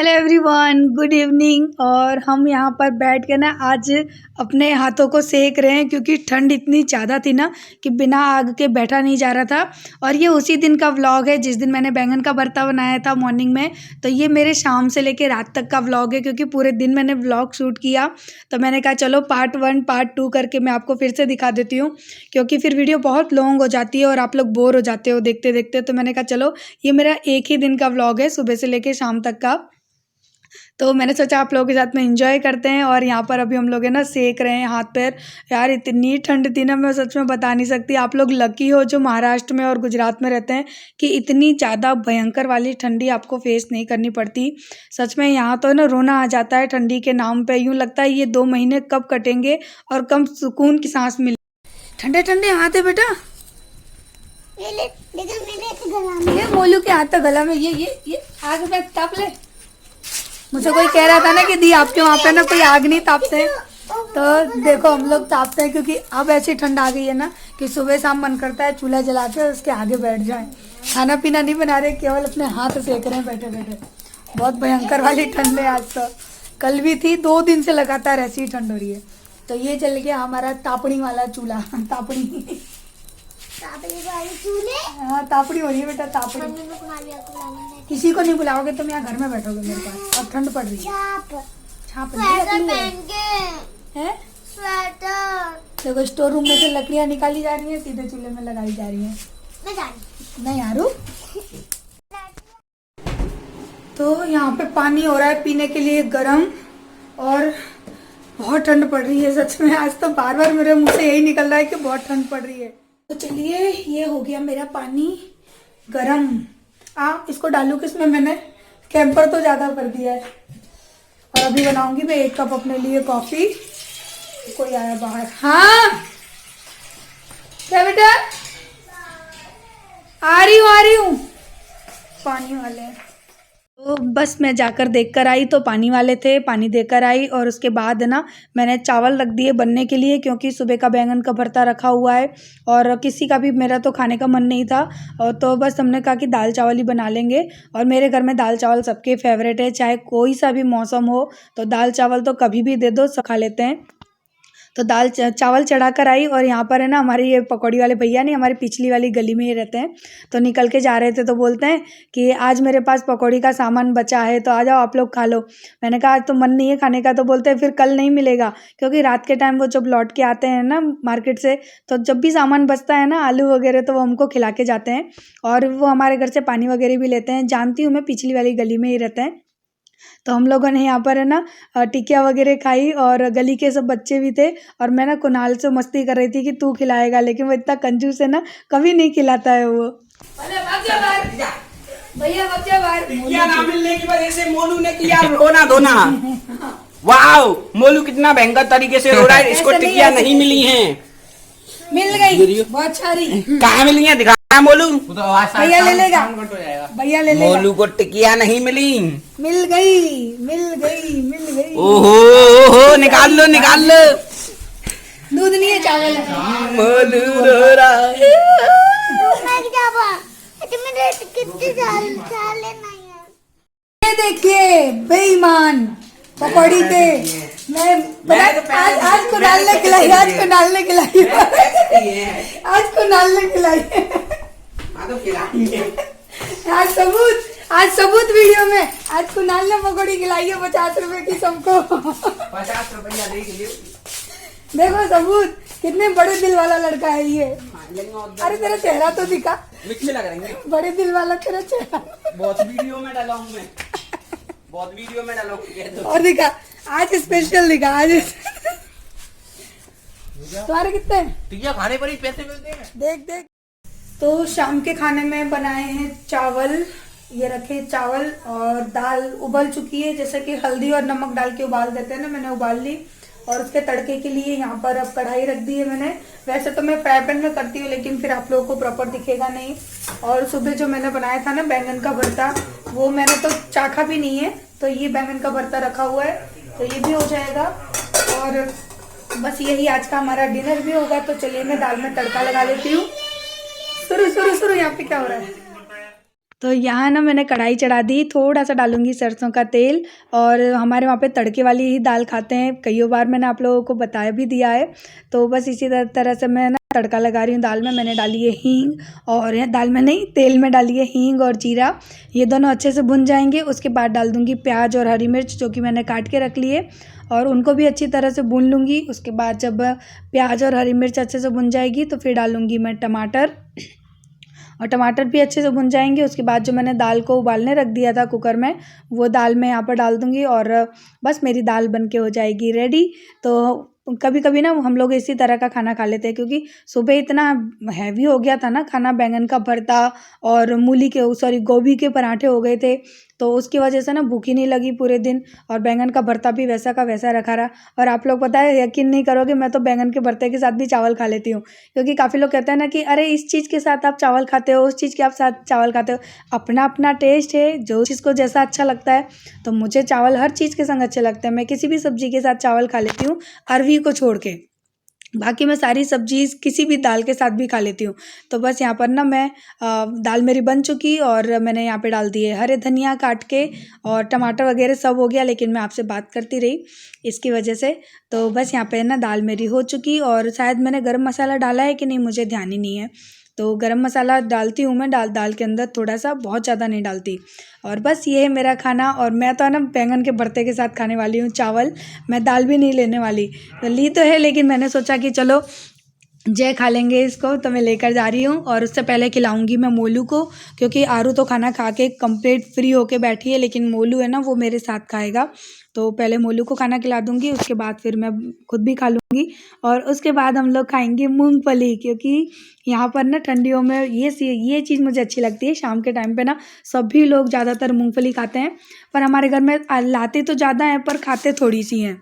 Hello everyone, good evening. और हम यहाँ पर बैठ के ना आज अपने हाथों को सेक रहे हैं क्योंकि ठंड इतनी ज़्यादा थी ना कि बिना आग के बैठा नहीं जा रहा था। और ये उसी दिन का व्लॉग है जिस दिन मैंने बैंगन का भरता बनाया था मॉर्निंग में। तो ये मेरे शाम से लेके रात तक का व्लॉग है क्योंकि पूरे दिन मैंने व्लॉग शूट किया। तो मैंने कहा चलो पार्ट 1 पार्ट 2 करके मैं आपको फिर से दिखा देती हूँ क्योंकि फिर वीडियो बहुत लॉन्ग हो जाती है और आप लोग बोर हो जाते हो देखते देखते। तो मैंने कहा चलो ये मेरा एक ही दिन का व्लॉग है सुबह से लेके शाम तक का। तो मैंने सोचा आप लोगों के साथ में एंजॉय करते हैं। और यहाँ पर अभी हम लोग है ना सेक रहे हैं हाथ पैर। यार इतनी ठंड थी ना, मैं सच में बता नहीं सकती। आप लोग लकी हो जो महाराष्ट्र में और गुजरात में रहते हैं कि इतनी ज़्यादा भयंकर वाली ठंडी आपको फेस नहीं करनी पड़ती। सच में यहाँ तो है ना रोना आ जाता है ठंडी के नाम पे। यूँ लगता है ये 2 महीने कब कटेंगे और कब सुकून की सांस मिले। ठंडे ठंडे हाथ है बेटा, ये मोलू के हाथ तक गला में ये आग में ताप ले। मुझे कोई कह रहा था ना कि दी आपके वहाँ पे ना कोई आग नहीं तापते हैं, तो देखो हम लोग तापते हैं क्योंकि अब ऐसी ठंड आ गई है ना कि सुबह शाम मन करता है चूल्हा जला के उसके आगे बैठ जाएं। खाना पीना नहीं बना रहे, केवल अपने हाथ सेक रहे हैं बैठे बैठे। बहुत भयंकर वाली ठंड है आज तो, कल भी थी, 2 दिन से लगातार ऐसी ही ठंड हो रही है। तो ये चल गया हमारा तापड़ी वाला चूल्हा। तापड़ी वाली चूल्हे, हाँ तापड़ी हो रही है बेटा, तापड़ी। किसी को नहीं बुलाओगे तुम, यहाँ घर में बैठोगे मेरे पास। और ठंड पड़ रही है, छाप है। देखो स्टोर रूम में से लकड़ियाँ निकाली जा रही है, सीधे चूल्हे में लगाई जा रही है। नहीं यारू। तो यहाँ पे पानी हो रहा है पीने के लिए गर्म, और बहुत ठंड पड़ रही है सच में। आज तो बार बार मेरे मुंह से यही निकल रहा है कि बहुत ठंड पड़ रही है। तो चलिए ये हो गया मेरा पानी गरम। इसको डालू किसमें, मैंने कैंपर तो ज़्यादा कर दिया है। और अभी बनाऊंगी मैं 1 कप अपने लिए कॉफ़ी। कोई आया बाहर। हाँ क्या बेटा, आ रही हूँ। पानी वाले तो बस मैं जाकर देखकर आई तो पानी वाले थे, पानी देकर आई। और उसके बाद है ना मैंने चावल रख दिए बनने के लिए क्योंकि सुबह का बैंगन का भरता रखा हुआ है और किसी का भी, मेरा तो खाने का मन नहीं था। और तो बस हमने कहा कि दाल चावल ही बना लेंगे। और मेरे घर में दाल चावल सबके फेवरेट है, चाहे कोई सा भी मौसम हो तो दाल चावल तो कभी भी दे दो सब खा लेते हैं। तो दाल चावल चढ़ा कर आई। और यहाँ पर है ना हमारे ये पकौड़ी वाले भैया नहीं, हमारी पिछली वाली गली में ही रहते हैं। तो निकल के जा रहे थे तो बोलते हैं कि आज मेरे पास पकौड़ी का सामान बचा है तो आ जाओ आप लोग खा लो। मैंने कहा आज तो मन नहीं है खाने का। तो बोलते हैं फिर कल नहीं मिलेगा, क्योंकि रात के टाइम वो जब लौट के आते हैं ना मार्केट से तो जब भी सामान बचता है ना आलू वगैरह तो वो हमको खिला के जाते हैं। और वो हमारे घर से पानी वगैरह भी लेते हैं। जानती हूँ मैं, पिछली वाली गली में ही रहते हैं। तो हम लोगों ने यहाँ पर है ना टिकिया वगैरह खाई और गली के सब बच्चे भी थे। और मैं ना कुणाल से मस्ती कर रही थी कि तू खिलाएगा, लेकिन वो इतना कंजूस है ना, कभी नहीं खिलाता है वो। भैया टिकिया ना मिलने की वजह से मोलू ने किया रोना धोना। वाओ, मोलू कितना भयंकर तरीके से रो रहा है। इसको टिकिया नहीं मिली हैं। मिल गई बहुत सारी। कहाँ मिली है, दिखा मोलू। भैया ले लेगा, भैया ले लेगा। मोलू को टिकिया नहीं मिली। मिल गई। ओहो निकाल लो दूध नहीं है, चावल है। मोलू रो रहा है। ये देखिए बेईमान पकौड़ी के। मैं आज को डालने खिलाई। आज सबूत वीडियो में। आज कुणाल ने पकौड़ी खिलाई है 50 रुपए की सबको। 50 रुपया देखो सबूत, कितने बड़े दिल वाला लड़का है ये। अरे तेरा चेहरा तो दिखा, मिर्ची लग रही है। बड़े दिल वाला तेरा चेहरा। बहुत वीडियो में डाला हूँ मैं, बहुत वीडियो में डाला हूँ। और दिखा आज स्पेशल दिखा आज। तुम्हारे कितने टिकिया खाने पर ही पैसे मिलते हैं। देख। तो शाम के खाने में बनाए हैं चावल। ये रखे चावल और दाल उबल चुकी है, जैसे कि हल्दी और नमक डाल के उबाल देते हैं ना, मैंने उबाल ली। और उसके तड़के के लिए यहाँ पर अब कढ़ाई रख दी है मैंने। वैसे तो मैं फ्राई पैन में करती हूँ लेकिन फिर आप लोगों को प्रॉपर दिखेगा नहीं। और सुबह जो मैंने बनाया था ना बैंगन का भरता, वो मैंने तो चाखा भी नहीं है। तो ये बैंगन का भरता रखा हुआ है, तो ये भी हो जाएगा। और बस यही आज का हमारा डिनर भी होगा। तो चलिए मैं दाल में तड़का लगा लेती हूँ। शुरू यहाँ पे क्या हो रहा है। तो यहाँ ना मैंने कढ़ाई चढ़ा दी, थोड़ा सा डालूंगी सरसों का तेल। और हमारे वहाँ पे तड़के वाली ही दाल खाते हैं, कई बार मैंने आप लोगों को बताया भी दिया है। तो बस इसी तरह से मैं ना तड़का लगा रही हूँ दाल में। मैंने डाली है हींग, और दाल में नहीं, तेल में डाली है हींग और जीरा। ये दोनों अच्छे से भुन जाएंगे, उसके बाद डाल दूँगी प्याज और हरी मिर्च जो कि मैंने काट के रख ली है, और उनको भी अच्छी तरह से भून लूँगी। उसके बाद जब प्याज और हरी मिर्च अच्छे से भुन जाएगी तो फिर डालूँगी मैं टमाटर, और टमाटर भी अच्छे से भुन जाएंगे। उसके बाद जो मैंने दाल को उबालने रख दिया था कुकर में, वो दाल मैं यहाँ पर डाल दूँगी, और बस मेरी दाल बन के हो जाएगी रेडी। तो कभी कभी ना हम लोग इसी तरह का खाना खा लेते हैं, क्योंकि सुबह इतना हैवी हो गया था ना खाना, बैंगन का भरता और मूली के, सॉरी, गोभी के पराठे हो गए थे। तो उसकी वजह से ना भूख ही नहीं लगी पूरे दिन, और बैंगन का भरता भी वैसा का वैसा रखा रहा। और आप लोग पता है, यकीन नहीं करोगे, मैं तो बैंगन के भरते के साथ भी चावल खा लेती हूँ। क्योंकि काफ़ी लोग कहते हैं ना कि अरे इस चीज़ के साथ आप चावल खाते हो, उस चीज़ के आप साथ चावल खाते हो। अपना अपना टेस्ट है, जो चीज़ को जैसा अच्छा लगता है। तो मुझे चावल हर चीज़ के संग अच्छे लगते हैं, मैं किसी भी सब्जी के साथ चावल खा लेती हूँ, अरवी को छोड़ के। बाकी मैं सारी सब्जी किसी भी दाल के साथ भी खा लेती हूँ। तो बस यहाँ पर ना मैं दाल मेरी बन चुकी, और मैंने यहाँ पे डाल दिए हरे धनिया काट के, और टमाटर वगैरह सब हो गया, लेकिन मैं आपसे बात करती रही इसकी वजह से। तो बस यहाँ पे ना दाल मेरी हो चुकी, और शायद मैंने गरम मसाला डाला है कि नहीं मुझे ध्यान ही नहीं है। तो गरम मसाला डालती हूँ मैं दाल के अंदर थोड़ा सा, बहुत ज़्यादा नहीं डालती। और बस ये है मेरा खाना, और मैं तो ना बैंगन के भरते के साथ खाने वाली हूँ चावल। मैं दाल भी नहीं लेने वाली, तो ली तो है, लेकिन मैंने सोचा कि चलो जय खा लेंगे इसको, तो मैं लेकर जा रही हूँ। और उससे पहले खिलाऊंगी मैं मोलू को, क्योंकि आरू तो खाना खा के कंप्लीट फ्री होके बैठी है, लेकिन मोलू है ना वो मेरे साथ खाएगा। तो पहले मोलू को खाना खिला दूंगी, उसके बाद फिर मैं खुद भी खा लूँगी। और उसके बाद हम लोग खाएंगे मूंगफली, क्योंकि यहाँ पर ना ठंडियों में ये चीज़ मुझे अच्छी लगती है। शाम के टाइम पे ना सभी लोग ज़्यादातर मूंगफली खाते हैं, पर हमारे घर में लाते तो ज़्यादा हैं पर खाते थोड़ी सी हैं।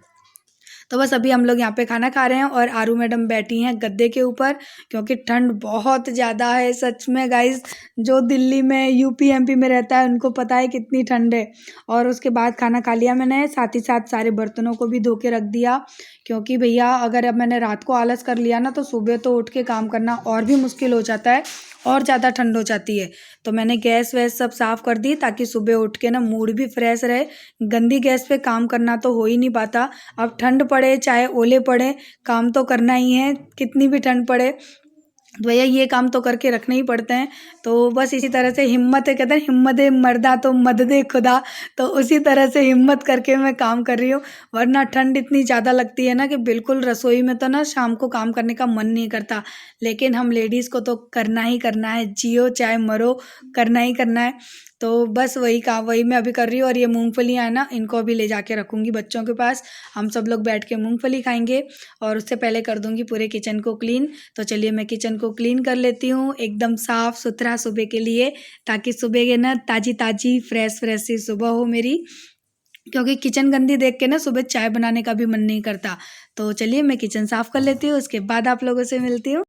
तो बस अभी हम लोग यहाँ पे खाना खा रहे हैं, और आरू मैडम बैठी हैं गद्दे के ऊपर, क्योंकि ठंड बहुत ज़्यादा है सच में गाइस। जो दिल्ली में, यूपी एमपी में रहता है उनको पता है कितनी ठंड है। और उसके बाद खाना खा लिया मैंने, साथ ही साथ सारे बर्तनों को भी धो के रख दिया, क्योंकि भैया अगर अब मैंने रात को आलस कर लिया ना, तो सुबह तो उठ के काम करना और भी मुश्किल हो जाता है, और ज़्यादा ठंड हो जाती है। तो मैंने गैस वैस सब साफ़ कर दी, ताकि सुबह उठ के ना मूड भी फ्रेश रहे। गंदी गैस पे काम करना तो हो ही नहीं पाता। अब ठंड पड़े चाहे ओले पड़े, काम तो करना ही है, कितनी भी ठंड पड़े, तो भैया ये काम तो करके रखने ही पड़ते हैं। तो बस इसी तरह से हिम्मत है, कहते हैं हिम्मत मर्दा तो मदद खुदा। तो उसी तरह से हिम्मत करके मैं काम कर रही हूँ, वरना ठंड इतनी ज़्यादा लगती है ना कि बिल्कुल रसोई में तो ना शाम को काम करने का मन नहीं करता। लेकिन हम लेडीज़ को तो करना ही करना है, जियो चाहे मरो, करना ही करना है। तो बस वही काम, वही मैं अभी कर रही हूँ। और ये मूंगफलियाँ हैं ना, इनको अभी ले जाके रखूँगी बच्चों के पास, हम सब लोग बैठ के मूंगफली खाएंगे। और उससे पहले कर दूँगी पूरे किचन को क्लीन। तो चलिए मैं किचन को क्लीन कर लेती हूँ, एकदम साफ़ सुथरा सुबह के लिए, ताकि सुबह के ना ताज़ी ताज़ी फ्रेश फ्रेश सी सुबह हो मेरी। क्योंकि किचन गंदी देख के ना सुबह चाय बनाने का भी मन नहीं करता। तो चलिए मैं किचन साफ़ कर लेती हूँ, उसके बाद आप लोगों से मिलती हूँ।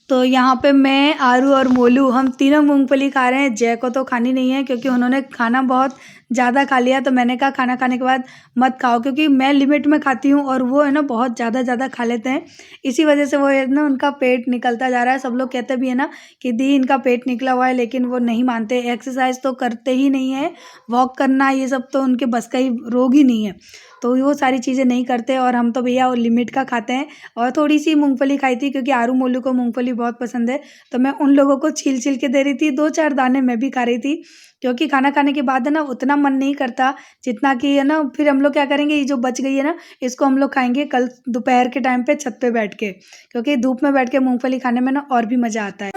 तो यहाँ पे मैं, आरू और मोलू हम तीनों मूंगफली खा रहे हैं। जय को तो खानी नहीं है क्योंकि उन्होंने खाना बहुत ज़्यादा खा लिया। तो मैंने कहा खाना खाने के बाद मत खाओ, क्योंकि मैं लिमिट में खाती हूँ और वो है ना बहुत ज़्यादा खा लेते हैं। इसी वजह से वो है ना उनका पेट निकलता जा रहा है। सब लोग कहते भी है ना कि दी इनका पेट निकला हुआ है, लेकिन वो नहीं मानते। एक्सरसाइज तो करते ही नहीं है, वॉक करना ये सब तो उनके बस का ही रोग ही नहीं है। तो वो सारी चीज़ें नहीं करते और हम तो भैया लिमिट का खाते हैं। और थोड़ी सी मूंगफली खाई थी क्योंकि आरू मोलू को मूंगफली बहुत पसंद है, तो मैं उन लोगों को छील के दे रही थी। 2-4 दाने मैं भी खा रही थी, क्योंकि खाना खाने के बाद है ना उतना मन नहीं करता जितना कि है ना। फिर हम लोग क्या करेंगे, ये जो बच गई है ना इसको हम लोग खाएंगे कल दोपहर के टाइम पे छत पे बैठ के, क्योंकि धूप में बैठ के मूंगफली खाने में ना और भी मज़ा आता है।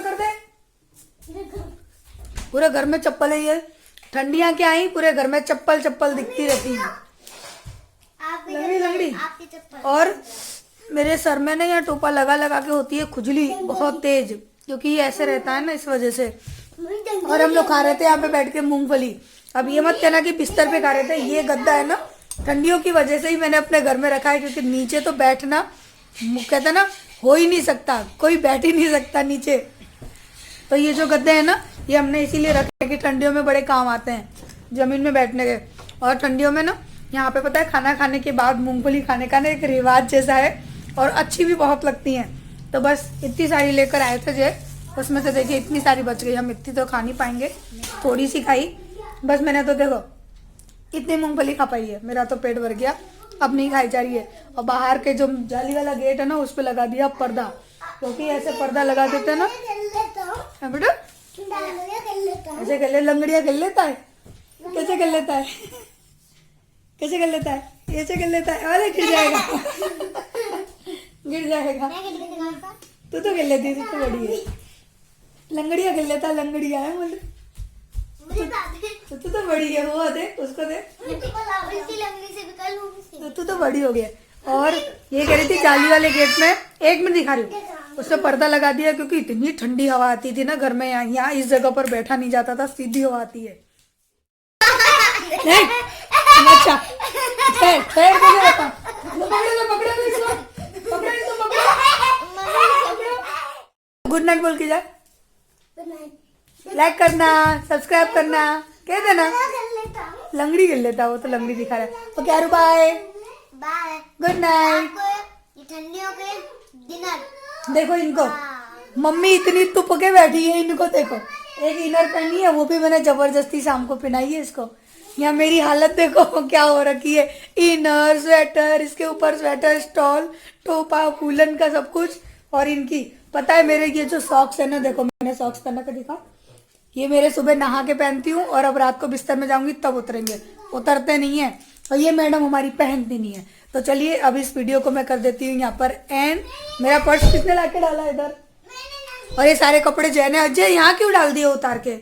पूरे घर में चप्पल है, ये ठंडियाँ क्या आई, पूरे घर में चप्पल दिखती रहती है, लंगड़ी। और मेरे सर में ना यहाँ टोपा लगा के होती है खुजली बहुत तेज, क्योंकि ये ऐसे रहता है ना इस वजह से। और हम लोग खा रहे थे यहाँ पे बैठ के मूंगफली। अब ये मत कहना कि बिस्तर पे खा रहे थे, ये गद्दा है ना ठंडियों की वजह से ही मैंने अपने घर में रखा है, क्योंकि नीचे तो बैठना कहते ना हो ही नहीं सकता, कोई बैठ ही नहीं सकता नीचे। तो ये जो गद्दे हैं ना ये हमने इसीलिए रखे कि ठंडियों में बड़े काम आते हैं जमीन में बैठने के। और ठंडियों में ना यहाँ पे पता है खाना खाने के बाद मूंगफली खाने का ना एक रिवाज जैसा है, और अच्छी भी बहुत लगती हैं। तो बस इतनी सारी लेकर आए थे जय, उसमें से देखिए इतनी सारी बच गई। हम इतनी तो खा नहीं पाएंगे, थोड़ी सी खाई बस। मैंने तो देखो इतनी मूंगफली खा पाई है, मेरा तो पेट भर गया, अब नहीं खाई जा रही है। और बाहर के जो जाली वाला गेट है ना उस पर लगा दिया पर्दा, क्योंकि ऐसे पर्दा लगा देते हैं ना बेटा, ऐसे कर ले, लंगड़िया कर लेता है। कैसे कर लेता है, कैसे कर लेता है, ऐसे कर लेता है। अरे गिर जाएगा गिर जाएगा। तू तो कर लेती है, तो बड़ी है, लंगड़िया कर लेता है, लंगड़िया है बोले। तू तो बड़ी है, वो दे उसको दे, तू तो बड़ी हो गई। और ये कह रही थी जाली वाले गेट में, एक मिनट दिखा रही हूँ, उसने पर्दा लगा दिया क्योंकि इतनी ठंडी हवा आती थी ना घर में। यहाँ इस जगह पर बैठा नहीं जाता था, सीधी हवा आती है। नहीं अच्छा ठहर गुड नाइट बोल के जा, लाइक करना, सब्सक्राइब करना, कह देना। लंगड़ी कर लेता, वो तो लंगड़ी दिखा रहा है। तो क्या बाय बाय, गुड नाइट। ठंडियों के डिनर देखो इनको, मम्मी इतनी तुप के बैठी है, इनको देखो। एक इनर पहनी है, वो भी मैंने जबरदस्ती शाम को पहनाई है इसको। यहाँ मेरी हालत देखो क्या हो रखी है, इनर स्वेटर, इसके ऊपर स्वेटर, स्टॉल, टोपा, फूलन का सब कुछ। और इनकी पता है मेरे ये जो सॉक्स है ना, देखो मैंने सॉक्स पहना के दिखा, ये मेरे सुबह नहा के पहनती हूँ और अब रात को बिस्तर में जाऊंगी तब उतरेंगे, उतरते नहीं है। और ये मैडम हमारी पहनती नहीं है। तो चलिए अब इस वीडियो को मैं कर देती हूँ यहाँ पर एंड। मेरा पर्स किसने लाके डाला इधर, और ये सारे कपड़े जय ने, अजय यहाँ क्यों डाल दिए उतार के,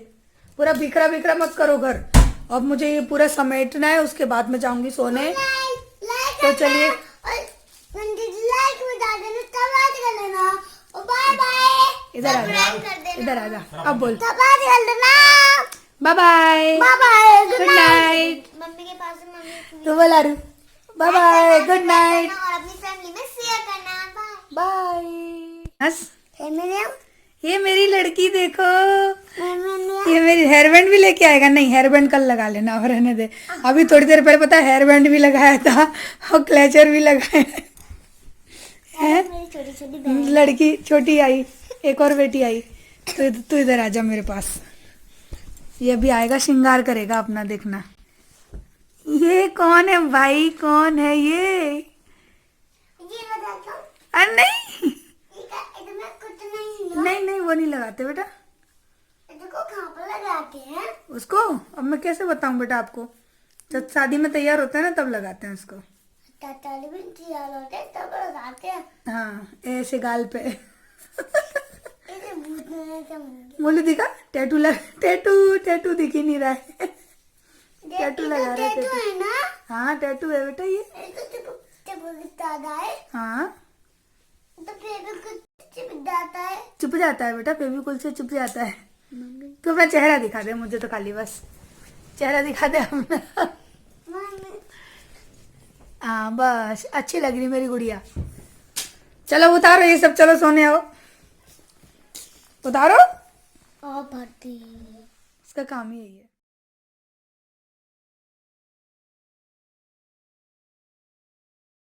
पूरा बिखरा बिखरा मत करो घर। अब मुझे ये पूरा समेटना है, उसके बाद मैं जाऊंगी सोने। तो चलिए इधर आ जा, इधर आ जा, अब बोल bye bye, good night. Mummy के पास मम्मी तो बोला रू बाय बाय, गुड नाइट, और अपनी फैमिली में शेयर करना, बाय बाय। बस बाय। ये मेरी लड़की देखो, ये मेरी हेयर बैंड भी लेके आएगा। नहीं हेयर बैंड कल लगा लेना, और रहने दे। अभी थोड़ी देर पहले पता है हेयर बैंड भी लगाया था और क्लेचर भी लगाया है। छोटी छोटी लड़की छोटी आई, एक और बेटी आई। तो तू इधर आजा मेरे पास, ये भी आएगा, श्रृंगार करेगा अपना, देखना। ये कौन है भाई, कौन है ये? अरे नहीं नहीं नहीं, वो नहीं लगाते बेटा, कहाँ पर लगाते हैं उसको। अब मैं कैसे बताऊं बेटा आपको, जब शादी में तैयार होते हैं ना तब लगाते हैं उसको। तब लगाते हैं। हाँ ऐसे गाल पे ऐसे बोले दिखा, टैटू टैटू दिख ही नहीं रहा है। टैटू लगा रहे थे है ना। हाँ टैटू है बेटा ये। है हाँ तो चिप जाता है, चुप जाता है बेटा, फेविकोल से चुप जाता है। तो मैं चेहरा दिखा दे मुझे, तो खाली बस चेहरा दिखा दे अपना। हाँ बस अच्छी लग रही मेरी गुड़िया। चलो उतारो ये सब, चलो सोने आओ। उतारो। और भरती उसका काम ही यही है।